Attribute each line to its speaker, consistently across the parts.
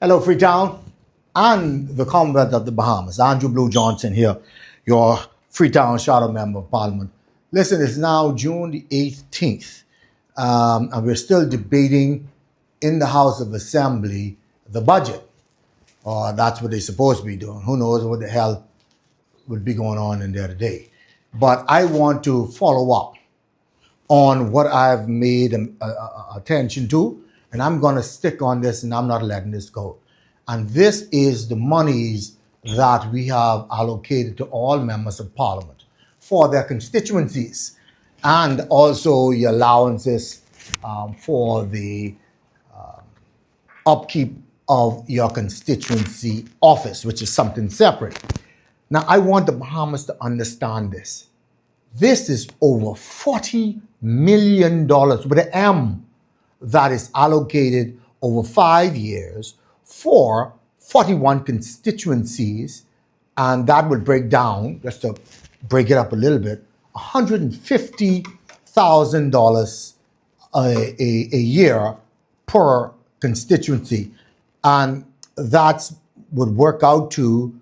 Speaker 1: Hello, Freetown and the Commonwealth of the Bahamas. Andrew Blue Johnson here, your Freetown Shadow Member of Parliament. Listen, it's now June the 18th, and we're still debating in the House of Assembly the budget. Or that's what they're supposed to be doing. Who knows what the hell would be going on in there today. But I want to follow up on what I've made attention to, and I'm going to stick on this, and I'm not letting this go. And this is the monies that we have allocated to all members of Parliament for their constituencies, and also the allowances for the upkeep of your constituency office, which is something separate. Now, I want the Bahamas to understand this. This is over $40 million with an M that is allocated over 5 years for 41 constituencies, and that would break down, just to break it up a little bit, $150,000 a year per constituency. And that would work out to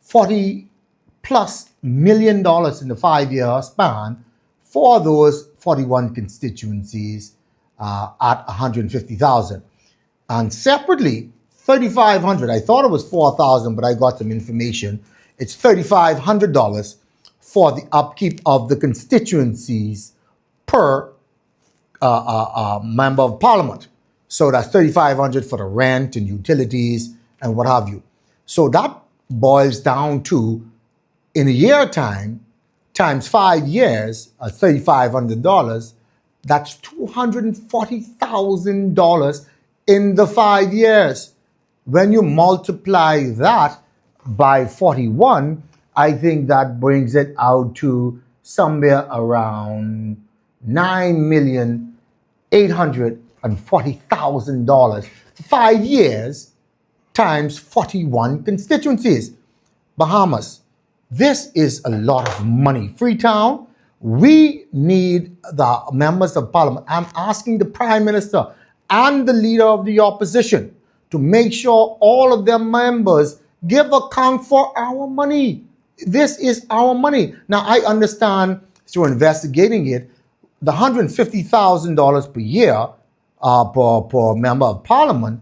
Speaker 1: $40+ million in the 5-year span for those 41 constituencies at $150,000. And separately, $3,500. I thought it was $4,000, but I got some information. It's $3,500 for the upkeep of the constituencies per member of Parliament. So that's $3,500 for the rent and utilities and what have you. So that boils down to, in a year time, times 5 years, $3,500, that's $240,000 in the 5 years. When you multiply that by 41, I think that brings it out to somewhere around $9,840,000 for 5 years times 41 constituencies. Bahamas, this is a lot of money. Freetown, we need the members of Parliament. I'm asking the Prime Minister and the Leader of the Opposition to make sure all of their members give account for our money. This is our money. Now, I understand through investigating it, the $150,000 per year per member of Parliament,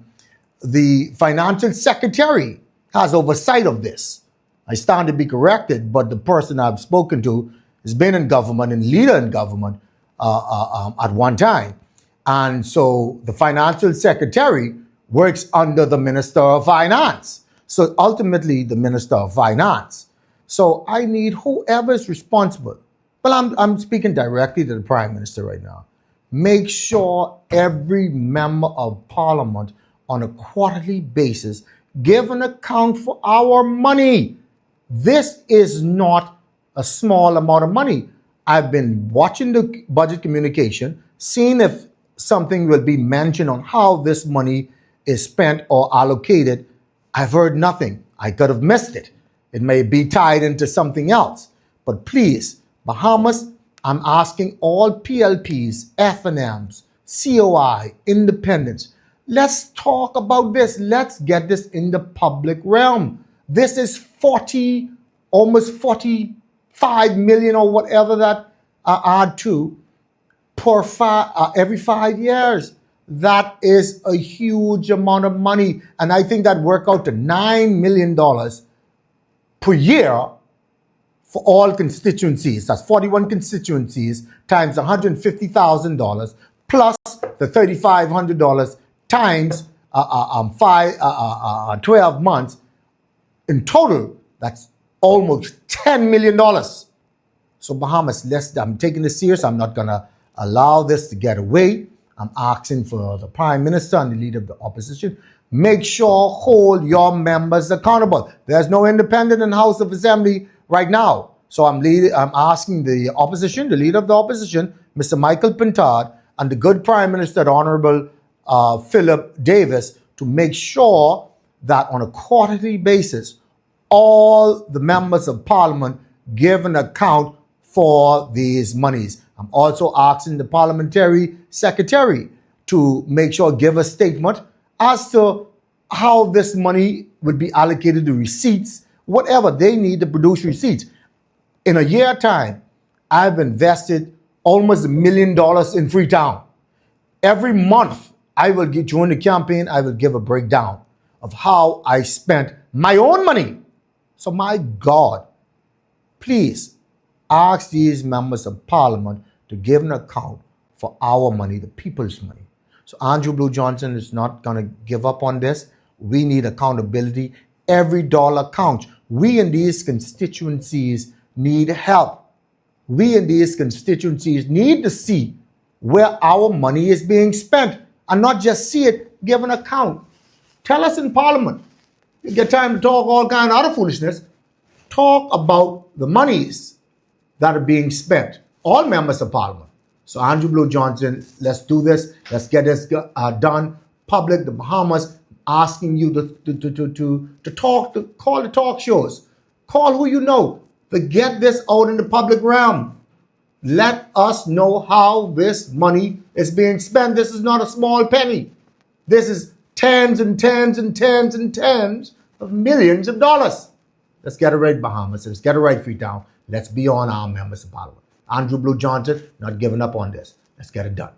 Speaker 1: the Financial Secretary has oversight of this. I stand to be corrected, but the person I've spoken to has been in government and leader in government at one time. And so the Financial Secretary works under the Minister of Finance. So ultimately, the Minister of Finance. So I need whoever is responsible. Well, I'm speaking directly to the Prime Minister right now. Make sure every member of Parliament on a quarterly basis give an account for our money. This is not a small amount of money. I've been watching the budget communication, seeing if something will be mentioned on how this money is spent or allocated. I've heard nothing. I could have missed it. It may be tied into something else. But please, Bahamas, I'm asking all PLPs, FNMs, COI, independents, let's talk about this. Let's get this in the public realm. This is almost 45 million or whatever that add to per every 5 years. That is a huge amount of money. And I think that work out to $9 million per year for all constituencies. That's 41 constituencies times $150,000 plus the $3,500 times 12 months. In total, that's almost $10 million. So Bahamas, I'm taking this serious. I'm not going to allow this to get away. I'm asking for the Prime Minister and the Leader of the Opposition, make sure hold your members accountable. There's no independent in the House of Assembly right now. So I'm asking the opposition, the Leader of the Opposition, Mr. Michael Pintard, and the good Prime Minister, the Honorable Philip Davis, to make sure that on a quarterly basis, all the members of Parliament give an account for these monies. I'm also asking the Parliamentary Secretary to make sure, give a statement as to how this money would be allocated to receipts, whatever they need to produce receipts. In a year time, I've invested almost $1 million in Freetown. Every month, I will get during the campaign, I will give a breakdown of how I spent my own money. So my God, please ask these members of parliament to give an account for our money, the people's money. So Andrew Blue Johnson is not going to give up on this. We need accountability. Every dollar counts. We in these constituencies need help. We in these constituencies need to see where our money is being spent and not just see it, give an account. Tell us in parliament. You get time to talk all kind of other foolishness. Talk about the monies that are being spent. All members of parliament. So Andrew Blue Johnson, let's do this. Let's get this done. Public, the Bahamas, asking you to talk, to call the talk shows. Call who you know. To get this out in the public realm. Let us know how this money is being spent. This is not a small penny. This is tens and tens and tens and tens of millions of dollars. Let's get it right, Bahamas. Let's get it right, Freetown. Let's be on our members of parliament. Andrew Blue Johnson, not giving up on this. Let's get it done.